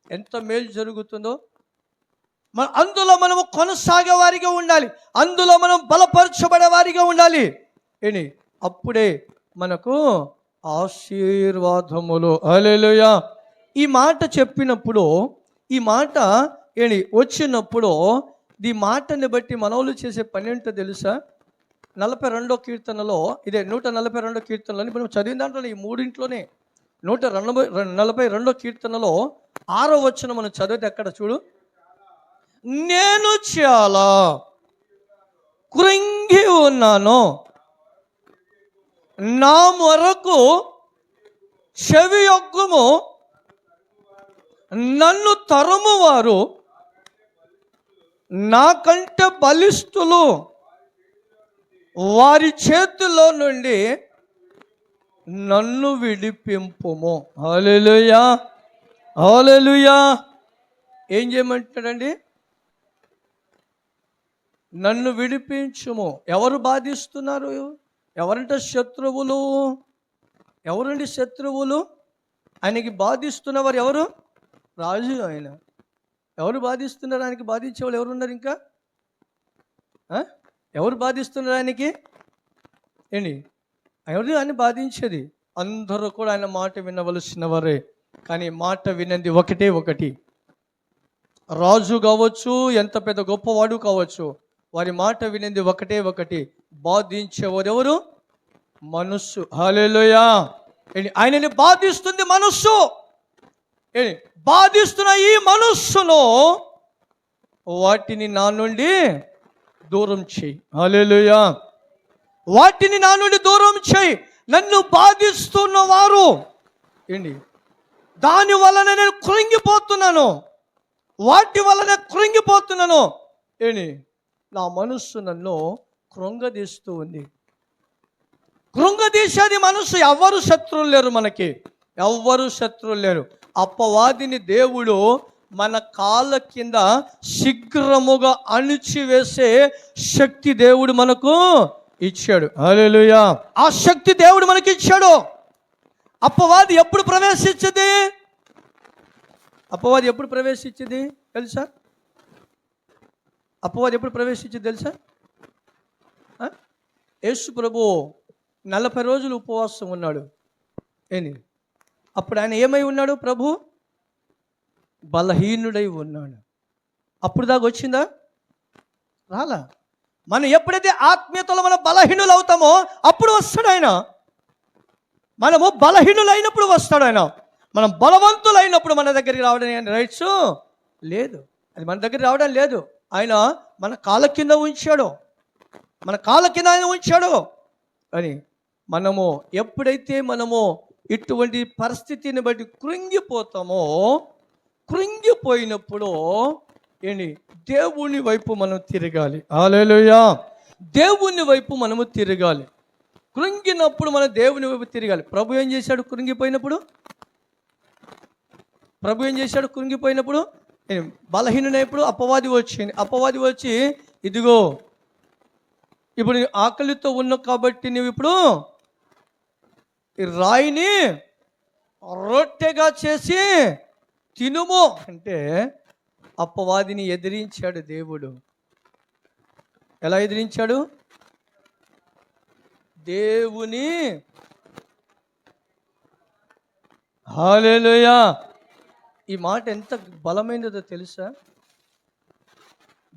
Speaker 1: ఎంత మేలు జరుగుతుందో. అందులో మనము కొనసాగే వారిగా ఉండాలి, అందులో మనం బలపరచబడే వారిగా ఉండాలి. అప్పుడే మనకు ఆశీర్వాదములు. హల్లెలూయా. ఈ మాట చెప్పినప్పుడు, ఈ మాట వచ్చినప్పుడు, ఈ మాటని బట్టి మనవులు చేసే పని ఏంటో తెలుసా? 42వ కీర్తనలో, ఇదే 142వ కీర్తనలో మనం చదివిన దాంట్లో ఈ మూడింట్లోనే 142వ కీర్తనలో 6వ వచనం మనం చదివితే ఎక్కడ చూడు, నేను చాలా కృంగి ఉన్నాను, నా మొరకు చెవియొగ్గుము, నన్ను తరుమువారు నాకంటే బలిష్ఠులు, వారి చేతిలో నుండి నన్ను విడిపింపుము. హల్లెలూయా, హల్లెలూయా. ఏం చేయమంటాడండి? నన్ను విడిపించుము. ఎవరు బాధిస్తున్నారు? ఎవరంటే శత్రువులు. ఎవరండి శత్రువులు? ఆయనకి బాధిస్తున్నవారు ఎవరు? రాజు ఆయన. ఎవరు బాధిస్తున్నారు ఆయనకి? బాధించేవాళ్ళు ఎవరున్నారు? ఇంకా ఎవరు బాధిస్తున్నారు ఆయనకి? ఎవరు ఆయన బాధించేది? అందరూ కూడా ఆయన మాట వినవలసిన వారే. కానీ మాట వినంది ఒకటి. రాజు కావచ్చు, ఎంత పెద్ద గొప్పవాడు కావచ్చు, వారి మాట వినింది ఒకటి. బాధించేవారు ఎవరు? మనస్సు. హల్లెలూయా. ఆయనని బాధిస్తుంది మనస్సు. బాధిస్తున్న ఈ మనస్సును వాటిని నా నుండి దూరం చేయి. హల్లెలూయా. వాటిని నా నుండి దూరం చేయి. నన్ను బాధిస్తున్న వారు దాని వలన నేను కృంగిపోతున్నాను, వాటి వలన కృంగిపోతున్నాను. నా మనస్సు నన్ను కృంగదీస్తూ ఉంది. కృంగదీసేది మనస్సు. ఎవ్వరు శత్రువులు లేరు మనకి, ఎవ్వరు శత్రువులు లేరు. అపవాదిని దేవుడు మన కాళ్ళ కింద శీఘ్రముగా అణిచివేసే శక్తి దేవుడు మనకు ఇచ్చాడు. హల్లెలూయా. ఆ శక్తి దేవుడు మనకి ఇచ్చాడు. అపవాది ఎప్పుడు ప్రవేశించింది? అపవాది ఎప్పుడు ప్రవేశించింది తెలుసా? అపవాది ఎప్పుడు ప్రవేశించింది తెలుసా? యేసు ప్రభు 40 రోజులు ఉపవాసం ఉన్నాడు. అప్పుడు ఆయన ఏమై ఉన్నాడు? ప్రభు బలహీనుడై ఉన్నాడు. అప్పుడు దాకా వచ్చిందా? రాలా. మనం ఎప్పుడైతే ఆత్మీయతలో మనం బలహీనులు అవుతామో అప్పుడు వస్తాడు ఆయన. మనము బలహీనులైనప్పుడు వస్తాడు ఆయన. మనం బలవంతులైనప్పుడు మన దగ్గరికి రావడానికి రైట్స్ లేదు. అది మన దగ్గర రావడం లేదు. ఆయన మన కాళ్ళ కింద ఉంచాడు, మన కాళ్ళ కింద ఆయన ఉంచాడు అని. మనము ఎప్పుడైతే మనము ఇటువంటి పరిస్థితిని బట్టి కృంగిపోతామో, కృంగిపోయినప్పుడు దేవుని వైపు మనం తిరగాలి. హల్లెలూయా. దేవుని వైపు మనము తిరగాలి. కృంగినప్పుడు మనం దేవుని వైపు తిరగాలి. ప్రభు ఏం చేశాడు? కృంగిపోయినప్పుడు కృంగిపోయినప్పుడు బలహీనైనప్పుడు అపవాది వచ్చింది. అపవాది వచ్చి, ఇదిగో ఇప్పుడు నీ ఆకలితో ఉన్నావు కాబట్టి నువ్వు ఇప్పుడు ఈ రాయిని రొట్టెగా చేసి తినుము అంటే అపవాదిని ఎదిరించాడు దేవుడు. ఎలా ఎదిరించాడు? దేవుని హల్లెలూయా. ఈ మాట ఎంత బలమైనదో తెలుసా?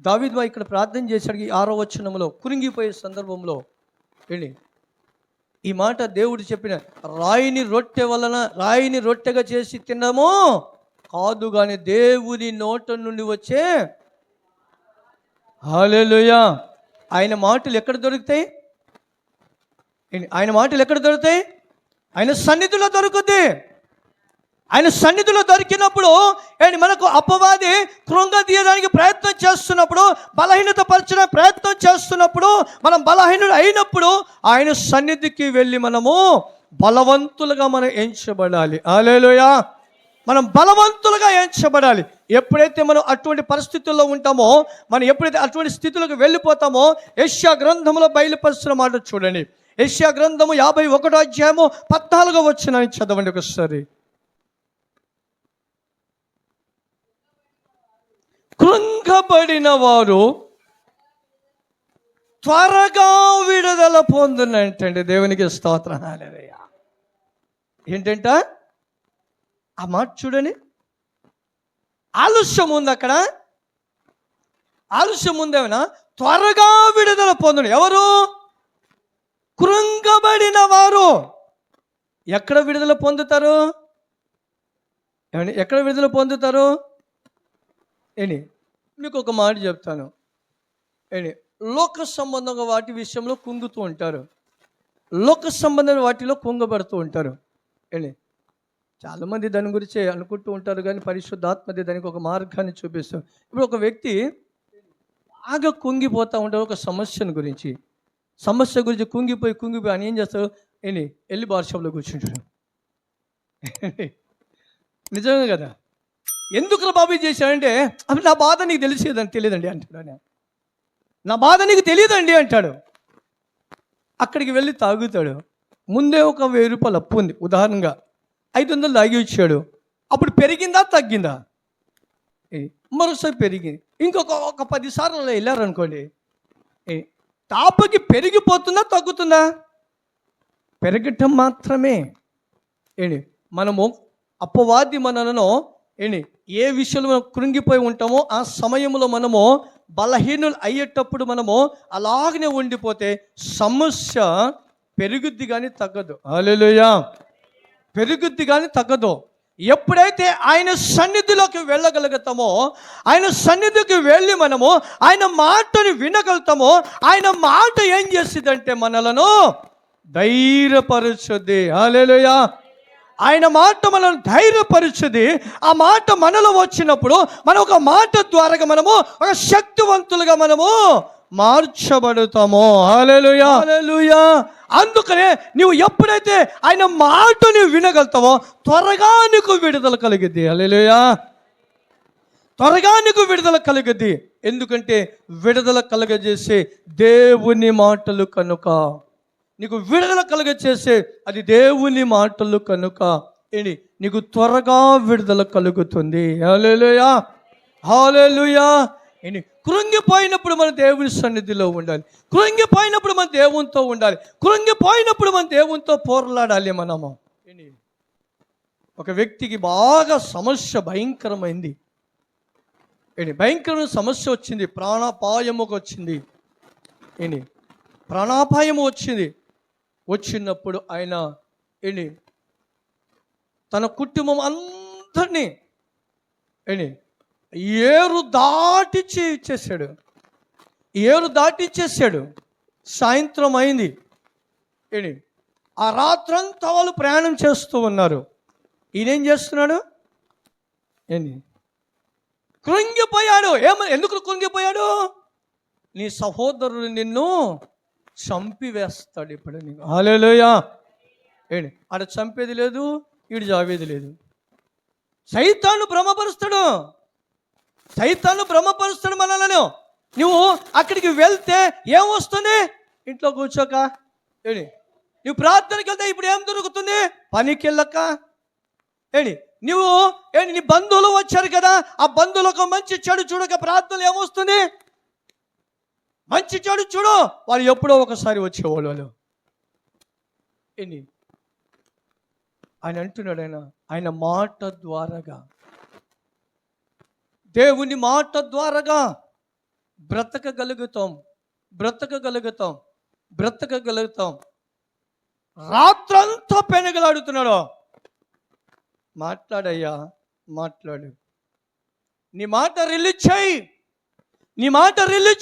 Speaker 1: దావీదు ఇక్కడ ప్రార్థన చేశాడు. ఈ 6వ వచనంలో కురింగిపోయే సందర్భంలో వెళ్ళి ఈ మాట దేవుడు చెప్పిన, రాయిని రొట్టెగా చేసి తిన్నాము కాదు కానీ దేవుని నోట నుండి వచ్చే హల్లెలూయా. ఆయన మాటలు ఎక్కడ దొరుకుతాయి? ఆయన మాటలు ఎక్కడ దొరుకుతాయి? ఆయన సన్నిధిలో దొరుకుతాయి. ఆయన సన్నిధిలో దొరికినప్పుడు మనకు అపవాది కృంగదీయడానికి ప్రయత్నం చేస్తున్నప్పుడు, బలహీనత పరచడానికి ప్రయత్నం చేస్తున్నప్పుడు, మనం బలహీనుడు అయినప్పుడు ఆయన సన్నిధికి వెళ్ళి మనము బలవంతులుగా మనం ఎంచబడాలి. హల్లెలూయా. మనం బలవంతులుగా ఎంచబడాలి. ఎప్పుడైతే మనం అటువంటి పరిస్థితుల్లో ఉంటామో, మనం ఎప్పుడైతే అటువంటి స్థితిలోకి వెళ్ళిపోతామో, యెషయా గ్రంథంలో బయలుపరుస్తున్న మాట చూడండి. యెషయా గ్రంథము 51వ అధ్యాయము 14వ వచనాన్ని చదవండి ఒకసారి. కృంగబడిన వారు త్వరగా విడుదల పొందునంటండి. దేవునికి స్తోత్రం. హల్లెలూయా. ఏంటంట ఆ మాట చూడండి. ఆలస్యం ఉంది, అక్కడ ఆలస్యం ఉందేమైనా? త్వరగా విడుదల పొందును. ఎవరు? కృంగబడిన వారు. ఎక్కడ విడుదల పొందుతారు? ఎక్కడ విడుదల పొందుతారు? మీకు ఒక మాట చెప్తాను. లోక సంబంధంగా వాటి విషయంలో కుంగుతూ ఉంటారు, లోక సంబంధమైన వాటిలో కుంగబడుతూ ఉంటారు. చాలామంది దాని గురించి అనుకుంటూ ఉంటారు, కానీ పరిశుద్ధాత్మది దానికి ఒక మార్గాన్ని చూపిస్తాం. ఇప్పుడు ఒక వ్యక్తి బాగా కుంగిపోతూ ఉంటారు ఒక సమస్య గురించి కుంగిపోయి అని ఏం చేస్తారు? వెళ్ళి బార్ షాప్లో కూర్చుంటాడు. నిజమే కదా? ఎందుకు బాబు చేశాడంటే, అవి నా బాధ నీకు తెలియదండి అంటాడు. నా బాధ నీకు తెలియదండి అంటాడు. అక్కడికి వెళ్ళి తాగుతాడు. ముందే ఒక 1000 రూపాయలు అప్పు ఉంది, ఉదాహరణగా 500 తాగి వచ్చాడు. అప్పుడు పెరిగిందా తగ్గిందా? మరోసారి పెరిగింది. ఇంకొక 10 సార్లు అలా వెళ్ళారనుకోండి, తాపకి పెరిగిపోతుందా తగ్గుతుందా? పెరగటం మాత్రమే. మనము అపవాది మనలను ఏ విషయంలో మనం కృంగిపోయి ఉంటామో ఆ సమయంలో మనము బలహీనులు అయ్యేటప్పుడు మనము అలాగనే ఉండిపోతే సమస్య పెరుగుద్ది కానీ తగ్గదు. హల్లెలూయా. పెరుగుద్ది కానీ తగ్గదు. ఎప్పుడైతే ఆయన సన్నిధిలోకి వెళ్ళగలుగుతామో, ఆయన సన్నిధికి వెళ్ళి మనము ఆయన మాటని వినగలుగుతామో, ఆయన మాట ఏం చేస్తుందంటే మనలను ధైర్యపరుచుద్ది. హల్లెలూయా. ఆయన మాట మనల్ని ధైర్యపరుచుది. ఆ మాట మనలో వచ్చినప్పుడు మనం ఒక మాట ద్వారా మనము ఒక శక్తివంతులుగా మనము మార్చబడతాము. హల్లెలూయా. హల్లెలూయా. అందుకనే నువ్వు ఎప్పుడైతే ఆయన మాటని వినగలుగుతావో త్వరగా నీకు విడుదల కలిగిద్ది. హల్లెలూయా. త్వరగా నీకు విడుదల కలిగిద్ది. ఎందుకంటే విడుదల కలగజేసే దేవుని మాటలు కనుక. నీకు విడుదల కలుగచేసే అది దేవుని మాటలు కనుక నీకు త్వరగా విడుదల కలుగుతుంది. హల్లెలూయా. హల్లెలూయా. కృంగిపోయినప్పుడు మన దేవుని సన్నిధిలో ఉండాలి, కృంగిపోయినప్పుడు మన దేవునితో ఉండాలి, కృంగిపోయినప్పుడు మన దేవునితో పోరాడాలి. మనము ఒక వ్యక్తికి బాగా సమస్య భయంకరమైంది, భయంకరమైన సమస్య వచ్చింది, ప్రాణాపాయముకు వచ్చింది. ప్రాణాపాయము వచ్చినప్పుడు ఆయన తన కుటుంబం అందరినీ ఏరు దాటిచ్చేసాడు. సాయంత్రం అయింది. ఆ రాత్రంతా వాళ్ళు ప్రయాణం చేస్తూ ఉన్నారు. ఈయనేం చేస్తున్నాడు? కృంగిపోయాడు. ఎందుకు కృంగిపోయాడు? నీ సహోదరుడు నిన్ను చంపివేస్తాడు ఇప్పుడు నీకు. హల్లెలూయా. ఆడ చంపేది లేదు, ఈడు చావేది లేదు. సైతాను భ్రమపరుస్తాడు మనలను. నువ్వు అక్కడికి వెళ్తే ఏమొస్తుంది? ఇంట్లో కూర్చోక, ఏంటి నువ్వు ప్రార్థనకి వెళ్తే ఇప్పుడు ఏం దొరుకుతుంది? పనికి వెళ్ళక, ఏంటి నువ్వు ఏంటి నీ బంధువులు వచ్చారు కదా, ఆ బంధువులకు మంచి చెడు చూడక ప్రార్థనలు ఏమొస్తుంది? మంచి చెడు చూడు, వాళ్ళు ఎప్పుడో ఒకసారి వచ్చేవాళ్ళు వాళ్ళు. ఏంటి ఆయన అంటున్నాడు, ఆయన మాట ద్వారాగా, దేవుని మాట ద్వారాగా బ్రతకగలుగుతాం. రాత్రంతా పెనగలాడుతున్నాడు. మాట్లాడయ్యా, మాట్లాడు, నీ మాట రిలీజ్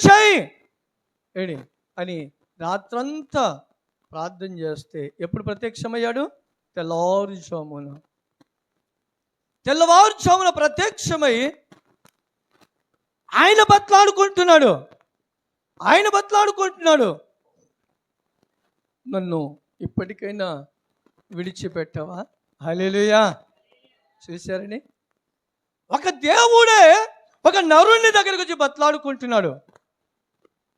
Speaker 1: చేయి ఏంటి అని రాత్రంతా ప్రార్థన చేస్తే ఎప్పుడు ప్రత్యక్షమయ్యాడు? తెల్లవారుజామున ప్రత్యక్షమై ఆయన బట్లాడుకుంటున్నాడు. నన్ను ఇప్పటికైనా విడిచిపెట్టవా? హల్లెలూయా. చూశారని ఒక దేవుడే ఒక నరుని దగ్గరకు వచ్చి బట్లాడుకుంటున్నాడు.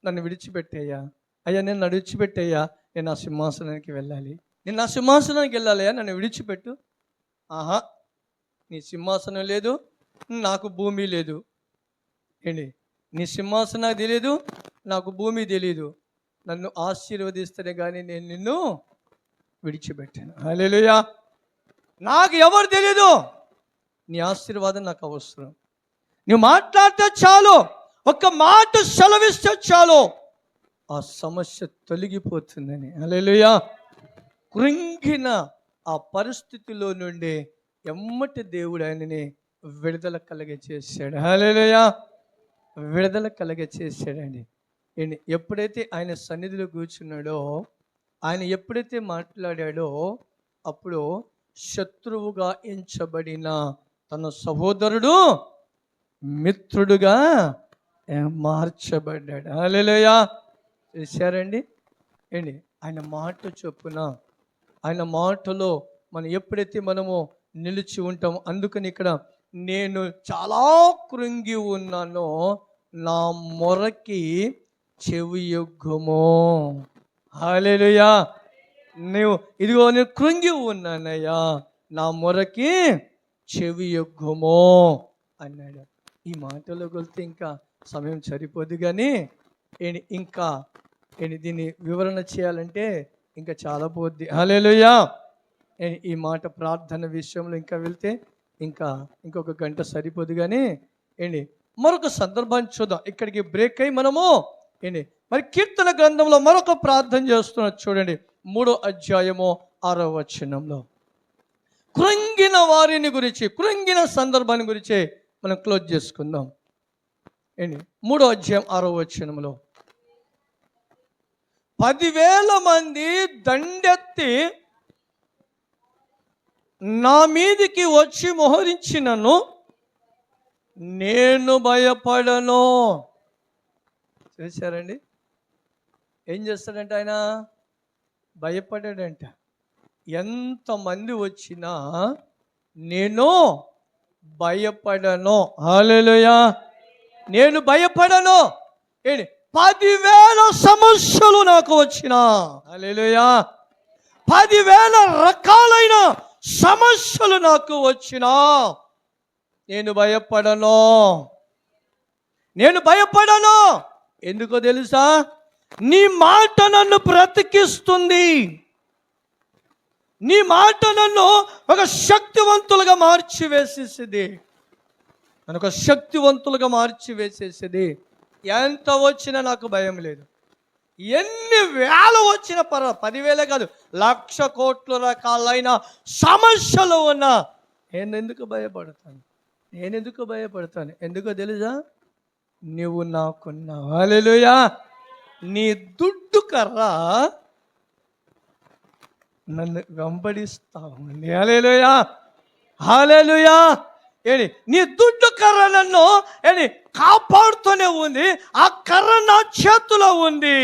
Speaker 1: నన్ను విడిచిపెట్టేయ్యా, అయ్యా నన్ను విడిచిపెట్టేయ్యా, నేను ఆ సింహాసనానికి వెళ్ళాలి, నన్ను విడిచిపెట్టు. ఆహా, నీ సింహాసనం లేదు, నాకు భూమి లేదు. ఏంటి నీ సింహాసనం తెలియదు, నాకు భూమి తెలియదు. నన్ను ఆశీర్వదిస్తేనే కానీ నేను నిన్ను విడిచిపెట్టాను. హల్లెలూయా. నాకు ఎవరు తెలీదు, నీ ఆశీర్వాదం నాకు అవసరం. నువ్వు మాట్లాడితే చాలు, ఒక్క మాట సెలవిస్తే చాలు, ఆ సమస్య తొలగిపోతుందని. హల్లెలూయా. కృంగిన ఆ పరిస్థితిలో నుండి ఎమ్మటి దేవుడు ఆయనని విడుదల కలిగచేశాడు. హల్లెలూయా. విడుదల కలిగచేశాడండి. ఎప్పుడైతే ఆయన సన్నిధిలో కూర్చున్నాడో, ఆయన ఎప్పుడైతే మాట్లాడాడో, అప్పుడు శత్రువుగా ఎంచబడిన తన సహోదరుడు మిత్రుడుగా మార్చబడ్డాడు. హల్లెలూయా. చూశారండి ఆయన మాట చొప్పున, ఆయన మాటలో మనం ఎప్పుడైతే మనము నిలిచి ఉంటామో, అందుకని ఇక్కడ నేను చాలా కృంగి ఉన్నానో, నా మొరకి చెవియొగ్గుము. హల్లెలూయా. నేను కృంగి ఉన్నానయ్యా, నా మొరకి చెవియొగ్గుము అన్నాడు. ఈ మాటలో కొలితే ఇంకా సమయం సరిపోదు, కానీ ఇంకా దీన్ని వివరణ చేయాలంటే ఇంకా చాలా పోద్ది. హల్లెలూయా. ఈ మాట ప్రార్థన విషయంలో ఇంకా వెళ్తే ఇంకొక గంట సరిపోదు, కానీ మరొక సందర్భాన్ని చూద్దాం. ఇక్కడికి బ్రేక్ అయ్యి మనము మరి కీర్తన గ్రంథంలో మరొక ప్రార్థన చేస్తున్నారు. చూడండి, 3వ అధ్యాయము 6వ వచనంలో కృంగిన వారిని గురించి, కృంగిన సందర్భాన్ని గురించి మనం క్లోజ్ చేసుకుందాం. 3వ అధ్యాయం 6వ వచనంలో 10,000 మంది దండెత్తి నా మీదికి వచ్చి మోహరించినను నేను భయపడను. చూశారండి, ఏం చేస్తాడంట ఆయన? భయపడాడంట. ఎంతమంది వచ్చినా నేను భయపడను. హల్లెలూయా. నేను భయపడను. 10,000 సమస్యలు నాకు వచ్చినా, హల్లెలూయా, 10,000 రకాలైన సమస్యలు నాకు వచ్చినా నేను భయపడను. ఎందుకో తెలుసా? నీ మాట నన్ను బ్రతికిస్తుంది. నీ మాట నన్ను ఒక శక్తివంతులుగా మార్చివేసేసింది. ఎంత వచ్చినా నాకు భయం లేదు. ఎన్ని వేల వచ్చిన 10,000 కాదు, 1,00,000 కోట్ల రకాలైన సమస్యలు ఉన్నా నేను ఎందుకు భయపడతాను? ఎందుకో తెలుసా? నువ్వు నాకున్నావు. హల్లెలూయా. నీ దుడ్డు కర్ర నన్ను వెంబడిస్తా ఉంది. హల్లెలూయా. హల్లెలూయా. నీ దుడ్డు కర్ర నన్ను కాపాడుతూనే ఉంది. ఆ కర్ర నా చేతిలో ఉంది.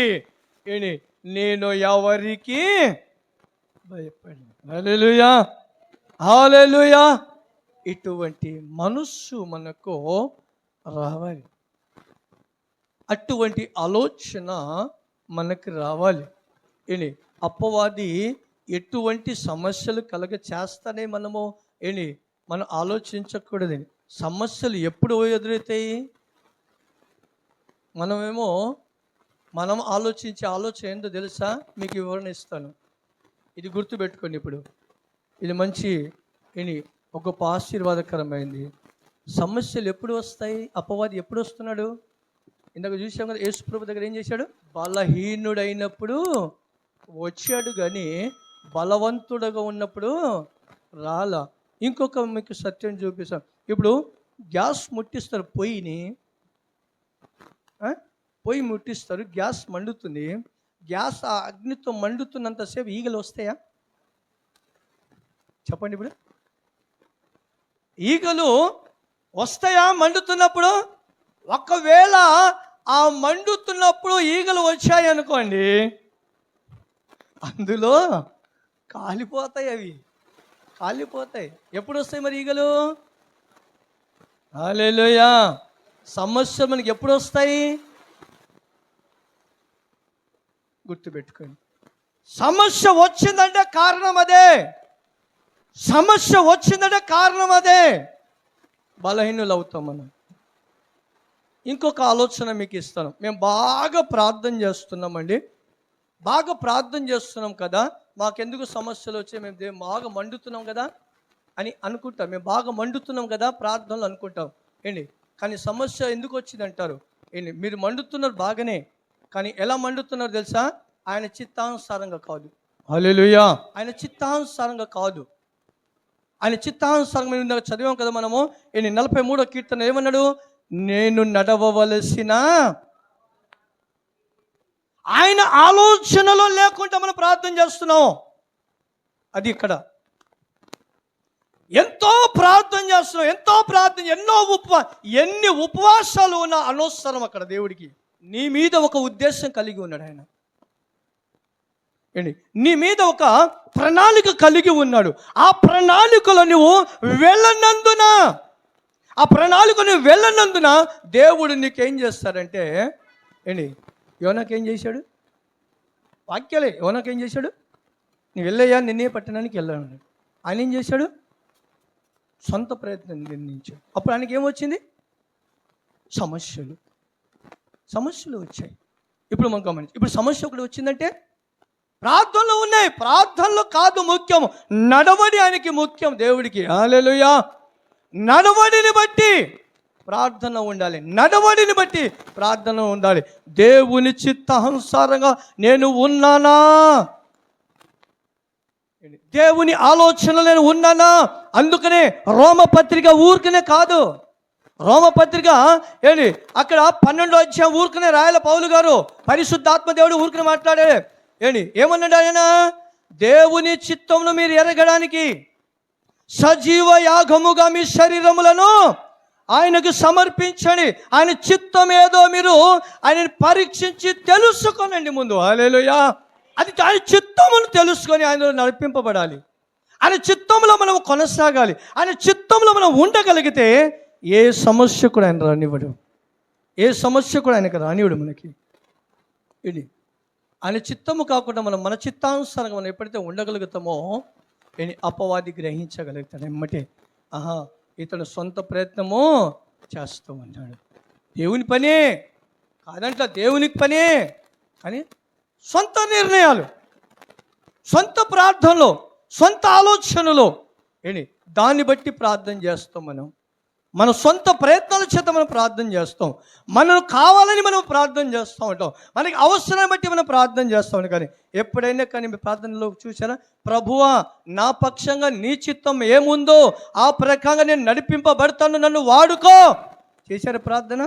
Speaker 1: నేను ఎవరికి భయపడను. హల్లెలూయా. హల్లెలూయా. ఇటువంటి మనస్సు మనకు రావాలి. అటువంటి ఆలోచన మనకి రావాలి. ఏంటి అపవాది ఎటువంటి సమస్యలు కలగ చేస్తానే మనం ఆలోచించకూడదని. సమస్యలు ఎప్పుడు ఎదురవుతాయి? మనం ఆలోచించే ఆలోచన ఏందో తెలుసా? మీకు వివరణ ఇస్తాను, ఇది గుర్తుపెట్టుకోండి. ఇప్పుడు ఇది మంచి ఒక గొప్ప ఆశీర్వాదకరమైంది. సమస్యలు ఎప్పుడు వస్తాయి? అపవాది ఎప్పుడు వస్తున్నాడు? ఇందాక చూసాం కదా, యేసు ప్రభు దగ్గర ఏం చేశాడు? బలహీనుడైనప్పుడు వచ్చాడు, కానీ బలవంతుడుగా ఉన్నప్పుడు రాలా. ఇంకొక మీకు సత్యం చూపిస్తాను. ఇప్పుడు గ్యాస్ ముట్టిస్తారు, పొయ్యి ముట్టిస్తారు, గ్యాస్ మండుతుంది. గ్యాస్ ఆ అగ్నితో మండుతున్నంతసేపు ఈగలు వస్తాయా? చెప్పండి. ఇప్పుడు ఈగలు వస్తాయా మండుతున్నప్పుడు? ఒకవేళ ఆ మండుతున్నప్పుడు ఈగలు వచ్చాయి అనుకోండి, అందులో కాలిపోతాయి. అవి కాలిపోతాయి. ఎప్పుడు వస్తాయి మరి ఈగలు? హల్లెలూయా. సమస్య మనకి ఎప్పుడు వస్తాయి? గుర్తుపెట్టుకోండి. సమస్య వచ్చిందంటే కారణం అదే. సమస్య వచ్చిందంటే కారణం అదే. బలహీనులు అవుతాం మనం. ఇంకొక ఆలోచన మీకు ఇస్తాను. మేము బాగా ప్రార్థన చేస్తున్నామండి, బాగా ప్రార్థన చేస్తున్నాం కదా, మాకెందుకు సమస్యలు వచ్చాయి, మేము బాగా మండుతున్నాం కదా అని అనుకుంటాం. మేము బాగా మండుతున్నాం కదా ప్రార్థనలు అనుకుంటాం. కానీ సమస్య ఎందుకు వచ్చింది అంటారు? మీరు మండుతున్నారు బాగానే, కానీ ఎలా మండుతున్నారు తెలుసా? ఆయన చిత్తానుసారంగా కాదు. హల్లెలూయా. ఆయన చిత్తానుసారంగా కాదు. ఆయన చిత్తానుసారంగా మేము చదివాం కదా మనము. 43వ కీర్తన ఏమన్నాడు? నేను నడవవలసిన ఆయన ఆలోచనలో లేకుండా మనం ప్రార్థన చేస్తున్నాం. అది ఇక్కడ ఎంతో ప్రార్థన చేస్తున్నాం, ఎంతో ప్రార్థన, ఎన్ని ఉపవాసాలు ఉన్నా అనవసరం. అక్కడ దేవుడికి నీ మీద ఒక ఉద్దేశం కలిగి ఉన్నాడు. ఆయన నీ మీద ఒక ప్రణాళిక కలిగి ఉన్నాడు. ఆ ప్రణాళికలో నువ్వు వెళ్ళనందున దేవుడు నీకేం చేస్తాడంటే, యోనాకేం చేశాడు? వాక్యాలే. యోనాకేం చేశాడు? నువ్వు వెళ్ళయ్యా, నిన్నే పట్టణానికి వెళ్ళాను. ఆయన ఏం చేశాడు? సొంత ప్రయత్నం నిర్ణయించాడు. అప్పుడు ఆయనకి ఏమొచ్చింది? సమస్యలు వచ్చాయి. ఇప్పుడు మనం గమనించి, ఇప్పుడు సమస్య ఒకటి వచ్చిందంటే ప్రార్థనలు ఉన్నాయి. ప్రార్థనలు కాదు ముఖ్యం, నడవడి ఆయనకి ముఖ్యం, దేవుడికి. హల్లెలూయా. నడవడిని బట్టి ప్రార్థన ఉండాలి, నడవడిని బట్టి ప్రార్థన ఉండాలి. దేవుని చిత్తానుసారంగా నేను ఉన్నానా? దేవుని ఆలోచనలో నేను ఉన్నానా? అందుకనే రోమపత్రిక ఊరికనే కాదు. రోమపత్రిక అక్కడ 12వ అధ్యాయం ఊరికనే రాయాల పౌలు గారు. పరిశుద్ధాత్మ దేవుడు ఊరికనే మాట్లాడే ఏమన్నాడు ఆయన? దేవుని చిత్తమును మీరు ఎరగడానికి సజీవ యాగముగా మీ శరీరములను ఆయనకు సమర్పించండి. ఆయన చిత్తం ఏదో మీరు ఆయనని పరీక్షించి తెలుసుకోనండి ముందు. హల్లెలూయా. అది ఆయన చిత్తమును తెలుసుకొని ఆయనలో నడిపింపబడాలి. ఆయన చిత్తంలో మనం కొనసాగాలి. ఆయన చిత్తంలో మనం ఉండగలిగితే ఏ సమస్య కూడా ఆయన రానివ్వడు. ఏ సమస్య కూడా ఆయనకు రానివ్వడు మనకి. ఇది ఆయన చిత్తము కాకుండా మన చిత్తానుసారంగా మనం ఎప్పుడైతే ఉండగలుగుతామో అపవాది గ్రహించగలుగుతాడు. ఎమ్మటే ఇతడు సొంత ప్రయత్నము చేస్తూ ఉంటాడు. దేవుని పనే కాదంట, దేవునికి పనే, కానీ సొంత నిర్ణయాలు, సొంత ప్రార్థనలో, సొంత ఆలోచనలో దాన్ని బట్టి ప్రార్థన చేస్తాం. మన సొంత ప్రయత్నాల చేత మనం ప్రార్థన చేస్తాం. మనం కావాలని మనం ప్రార్థన చేస్తూ ఉంటాం. మనకి అవసరాన్ని బట్టి మనం ప్రార్థన చేస్తాం. కానీ ఎప్పుడైనా కానీ మీ ప్రార్థనలో చూసారా? ప్రభువా, నా పక్షంగా నీ చిత్తం ఏముందో ఆ ప్రకారంగా నేను నడిపింపబడతాను, నన్ను వాడుకో. చేశారు ప్రార్థన?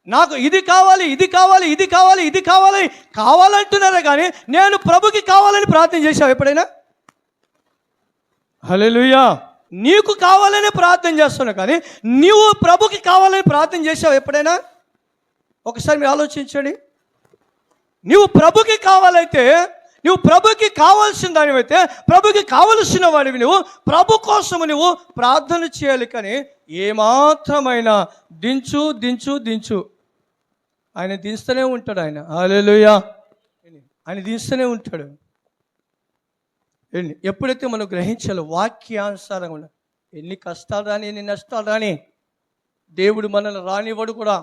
Speaker 1: నాకు ఇది కావాలి, ఇది కావాలి, ఇది కావాలి, ఇది కావాలి కావాలంటున్నారా, కానీ నేను ప్రభుకి కావాలని ప్రార్థన చేశావు ఎప్పుడైనా? హల్లెలూయా. నీకు కావాలని ప్రార్థన చేస్తున్నావు, కానీ నీవు ప్రభుకి కావాలని ప్రార్థన చేసావు ఎప్పుడైనా? ఒకసారి మీరు ఆలోచించండి. నువ్వు ప్రభుకి కావాలైతే, నువ్వు ప్రభుకి కావాల్సిన దానివైతే, ప్రభుకి కావలసిన వాడివి, నువ్వు ప్రభు కోసము నువ్వు ప్రార్థన చేయాలి. కానీ ఏమాత్రమైనా దించు దించు దించు ఆయన దించుతూనే ఉంటాడు ఆయన. హల్లెలూయా. ఆయన దించుతూనే ఉంటాడు. ఎప్పుడైతే మనం గ్రహించాలో వాక్యానుసారంగా ఉండాలి. ఎన్ని కష్టాలు రాని, ఎన్ని నష్టాలు రాని, దేవుడు మనల్ని రానివ్వడు కూడా.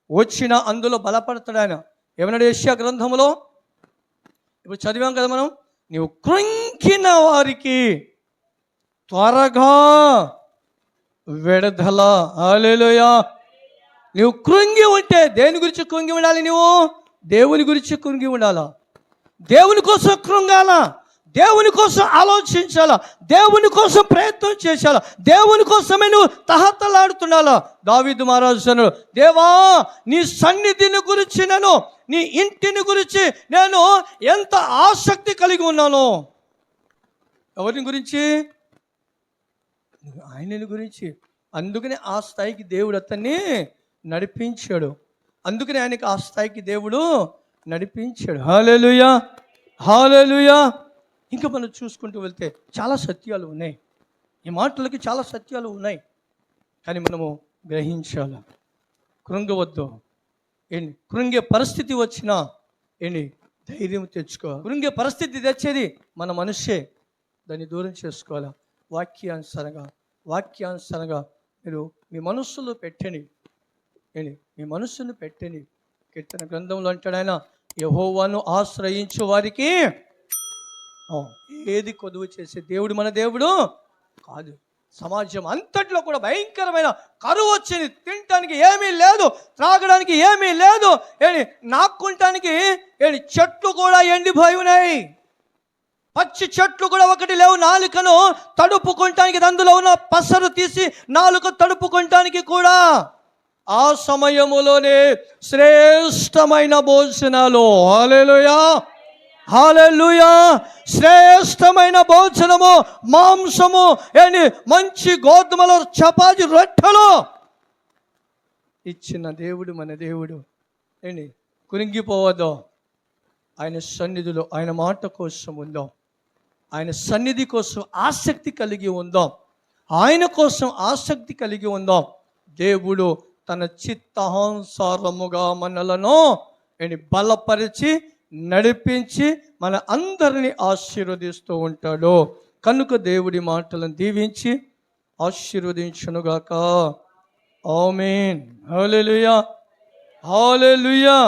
Speaker 1: వచ్చిన అందులో బలపడతాడు ఆయన. ఏమన్నాడు యెషయా గ్రంథంలో? ఇప్పుడు చదివాం కదా మనం, నీవు కృంగిన వారికి త్వరగా విడుదల. హల్లెలూయా. నువ్వు కృంగి ఉంటే దేని గురించి కృంగి ఉండాలి? నువ్వు దేవుని గురించి కృంగి ఉండాలా? దేవుని కోసం కృంగాలా? దేవుని కోసం ఆలోచించాలా? దేవుని కోసం ప్రయత్నం చేశాలా? దేవుని కోసమే నువ్వు తహతలాడుతున్నాలా? దావీదు మహారాజు అన్నాడు, దేవా నీ సన్నిధిని గురించి నేను, నీ ఇంటిని గురించి నేను ఎంత ఆసక్తి కలిగి ఉన్నాను. ఎవరిని గురించి? ఆయనని గురించి. అందుకనే ఆ స్థాయికి దేవుడు అతన్ని నడిపించాడు. అందుకనే ఆయనకి ఆ స్థాయికి దేవుడు నడిపించాడు. హల్లెలూయా, హల్లెలూయా. ఇంకా మనం చూసుకుంటూ వెళ్తే చాలా సత్యాలు ఉన్నాయి. ఈ మాటలకి చాలా సత్యాలు ఉన్నాయి. కానీ మనము గ్రహించాలి. కృంగవద్దు. కృంగే పరిస్థితి వచ్చినా ధైర్యం తెచ్చుకోవాలి. కృంగే పరిస్థితి తెచ్చేది మన మనిషే. దాన్ని దూరం చేసుకోవాలి. వాక్యానుసారంగా మీరు మీ మనస్సులో పెట్టండి. మీ మనస్సును పెట్టండి. కీర్తన గ్రంథంలో అంటాడు ఆయన, యెహోవాను ఆశ్రయించు వారికి ఏది కొదువు చేసే దేవుడు మన దేవుడు కాదు. సమాజం అంతట్లో కూడా భయంకరమైన కరువు వచ్చింది. తినటానికి ఏమీ లేదు, త్రాగడానికి ఏమీ లేదు, నాక్కుంటానికి చెట్లు కూడా ఎండిపోయి ఉన్నాయి. పచ్చి చెట్లు కూడా ఒకటి లేవు. నాలుకను తడుపుకుంటానికి, అందులో ఉన్న పసరు తీసి నాలుక తడుపుకుంటానికి కూడా ఆ సమయములోనే శ్రేష్టమైన భోజనాలు. హల్లెలూయా, హల్లెలూయా. శ్రేష్టమైన భోజనము, మాంసము, మంచి గోధుమల చపాతి రొట్టెలు ఇచ్చిన దేవుడు మన దేవుడు. కురింగిపోవద్దు. ఆయన సన్నిధిలో ఆయన మాట కోసం ఉందాం. ఆయన సన్నిధి కోసం ఆసక్తి కలిగి ఉందాం. ఆయన కోసం ఆసక్తి కలిగి ఉందాం. దేవుడు తన చిత్తానుసారముగా మనలను బలపరిచి నడిపించి మన అందరినీ ఆశీర్వదిస్తూ ఉంటాడు. కనుక దేవుడి మాటలను దీవించి ఆశీర్వదించునుగాక. ఆమేన్. హల్లెలూయా, హల్లెలూయా.